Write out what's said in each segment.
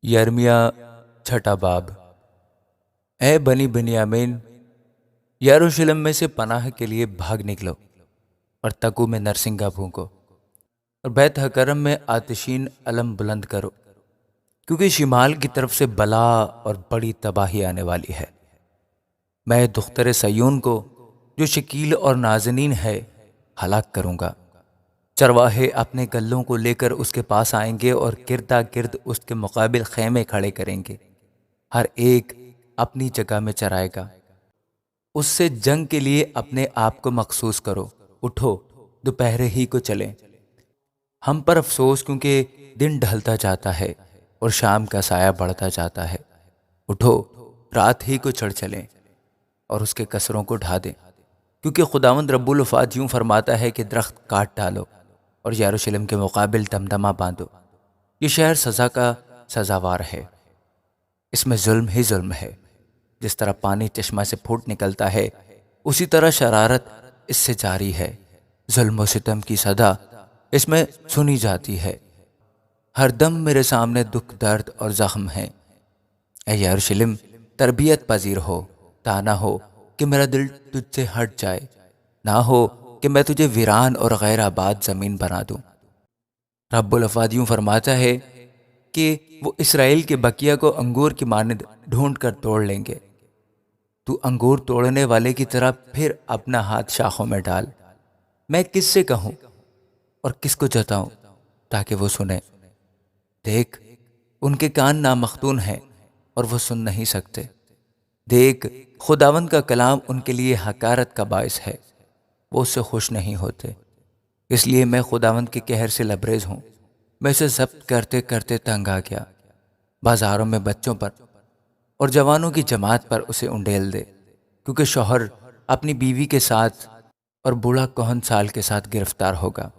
यर्मिया छठा बाब। ए बनी बिन्यामीन, यरूशलेम में से पनाह के लिए भाग निकलो और तकू में नरसिंगा फूंको और बैत हकरम में आतिशीन अलम बुलंद करो, क्योंकि शिमाल की तरफ से बला और बड़ी तबाही आने वाली है। मैं दुख्तर सयून को, जो शकील और नाजनीन है, हलाक करूंगा। चरवाहे अपने गल्लों को लेकर उसके पास आएंगे और गिरदा गिर्द उसके मुकाबिल खेमे खड़े करेंगे। हर एक अपनी जगह में चराएगा। उससे जंग के लिए अपने आप को मखसूस करो। उठो, दोपहर ही को चलें। हम पर अफसोस, क्योंकि दिन ढलता जाता है और शाम का साया बढ़ता जाता है। उठो, रात ही को चढ़ चलें और उसके कसरों को ढा दें, क्योंकि खुदावंद रब्बुल वफ़ात यूं फरमाता है कि दरख्त काट डालो और यरूशलेम के मुकाबिल दमदमा बांधो। ये शहर सज़ा का सजावार है, इसमें जुल्म ही जुल्म है। जिस तरह पानी चश्मा से फूट निकलता है, उसी तरह शरारत इससे जारी है। जुल्म व सितम की सदा इसमें सुनी जाती है। हर दम मेरे सामने दुख, दर्द और जख्म हैं। ऐ यरूशलेम, तरबियत पजीर हो, ताना हो कि मेरा दिल तुझसे हट जाए, ना हो कि मैं तुझे वीरान और गैर आबाद ज़मीन बना दूं। रब्बुल अफ़ाद यूं फरमाता है कि वो इसराइल के बकिया को अंगूर की मानद ढूंढ कर तोड़ लेंगे। तू अंगूर तोड़ने वाले की तरह फिर अपना हाथ शाखों में डाल। मैं किससे कहूं और किसको जताऊं ताकि वो सुने? देख, उनके कान नामख्तून हैं और वो सुन नहीं सकते। देख, खुदावंद का कलाम उनके लिए हकारत का बायस है, वो उससे खुश नहीं होते। इसलिए मैं खुदावंद के कहर से लबरेज हूँ। मैं उसे जब्त करते करते तंग आ गया। बाजारों में बच्चों पर और जवानों की जमात पर उसे उंडेल दे, क्योंकि शौहर अपनी बीवी के साथ और बूढ़ा कोहन साल के साथ गिरफ्तार होगा,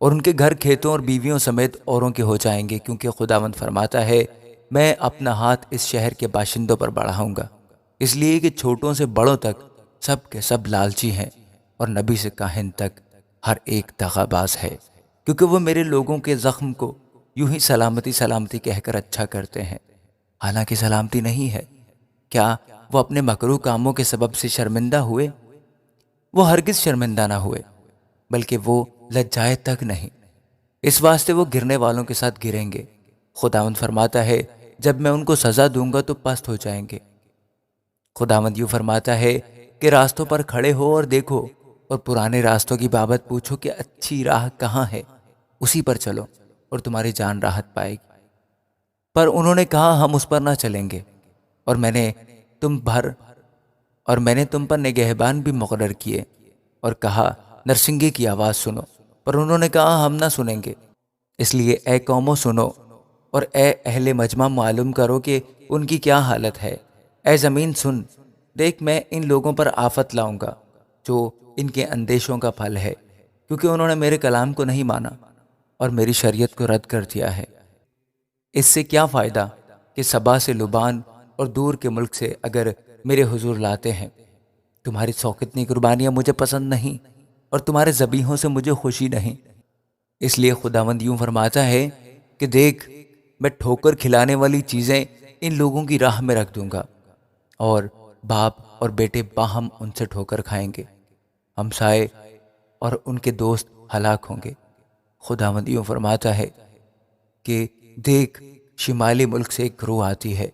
और उनके घर खेतों और बीवियों समेत औरों के हो जाएंगे। क्योंकि खुदावंद फरमाता है, मैं अपना हाथ इस शहर के बाशिंदों पर बढ़ाऊंगा, इसलिए कि छोटों से बड़ों तक सब के सब लालची हैं, और नबी से काहिन तक हर एक दगाबाज है, क्योंकि वो मेरे लोगों के जख्म को यूं ही सलामती सलामती कहकर अच्छा करते हैं, हालांकि सलामती नहीं है। क्या वो अपने मकरूह कामों के सबब से शर्मिंदा हुए? वो हरगिज शर्मिंदा ना हुए, बल्कि वो लज्जाए तक नहीं। इस वास्ते वो गिरने वालों के साथ गिरेंगे। खुदावंद फरमाता है, जब मैं उनको सजा दूंगा तो पस्त हो जाएंगे। खुदावंद यूं फरमाता है कि रास्तों पर खड़े हो और देखो, और पुराने रास्तों की बाबत पूछो कि अच्छी राह कहाँ है, उसी पर चलो और तुम्हारी जान राहत पाएगी। पर उन्होंने कहा, हम उस पर ना चलेंगे, और मैंने तुम पर निगहबान भी मुकर्रर किए और कहा, नरसिंगे की आवाज़ सुनो, पर उन्होंने कहा, हम ना सुनेंगे। इसलिए ए कौमों सुनो, और ए अहले मजमा मालूम करो कि उनकी क्या हालत है। ए ज़मीन सुन, देख, मैं इन लोगों पर आफत लाऊंगा जो इनके अंदेशों का फल है, क्योंकि उन्होंने मेरे कलाम को नहीं माना और मेरी शरीयत को रद्द कर दिया है। इससे क्या फ़ायदा कि सबा से लुबान और दूर के मुल्क से अगर मेरे हुजूर लाते हैं। तुम्हारी सौकतनी कुर्बानियाँ मुझे पसंद नहीं, और तुम्हारे ज़बीहों से मुझे खुशी नहीं। इसलिए खुदावंद यूं फरमाता है कि देख, मैं ठोकर खिलाने वाली चीज़ें इन लोगों की राह में रख दूंगा, और बाप और बेटे बाहम उनसे ठोकर खाएंगे। हमसाए और उनके दोस्त हलाक होंगे। खुदावंद यूं फरमाता है कि देख, शिमाली मुल्क से एक ग्रोह आती है,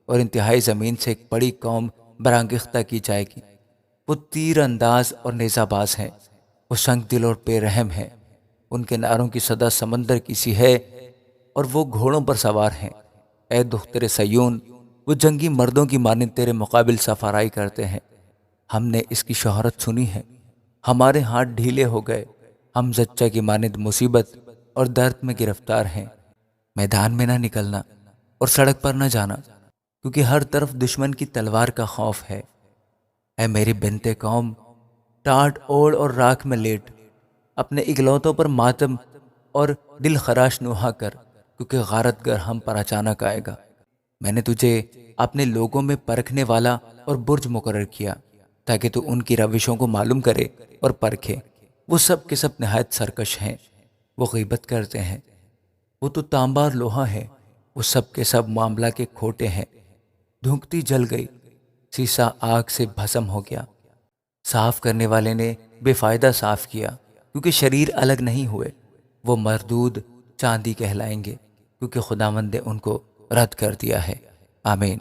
और इंतहाई ज़मीन से एक बड़ी कौम बरांगिख्ता की जाएगी। वो तीर अंदाज और नेज़ाबाज हैं, वो संग दिल और बेरहम हैं। उनके नारों की सदा समंदर की सी है, और वो घोड़ों पर सवार हैं। ए दुख्तर सयून, वो जंगी मर्दों की मानिंद तेरे मुकाबिल सफाराई करते हैं। हमने इसकी शोहरत सुनी है, हमारे हाथ ढीले हो गए। हम जच्चा की मानिंद मुसीबत और दर्द में गिरफ्तार हैं। मैदान में ना निकलना और सड़क पर ना जाना, क्योंकि हर तरफ दुश्मन की तलवार का खौफ है। ऐ मेरी बिनते कौम, टाट ओढ़ और राख में लेट, अपने इकलौतों पर मातम और दिल खराश नुहा कर, क्योंकि गारतगर हम पर अचानक आएगा। मैंने तुझे अपने लोगों में परखने वाला और बुर्ज मुकर्रर किया, ताकि तू उनकी रविशों को मालूम करे और परखे। वो सब के सब नहायत सरकश हैं, वो गीबत करते हैं। वो तो तांबार लोहा है, وہ سب کے سب معاملہ کے کھوٹے ہیں۔ دھنکتی جل گئی، سیسا آگ سے بھسم ہو گیا۔ صاف کرنے والے نے بے فائدہ صاف کیا، کیونکہ شریر الگ نہیں ہوئے۔ وہ مردود چاندی کہلائیں گے، کیونکہ خداوند نے ان کو رد کر دیا ہے۔ آمین۔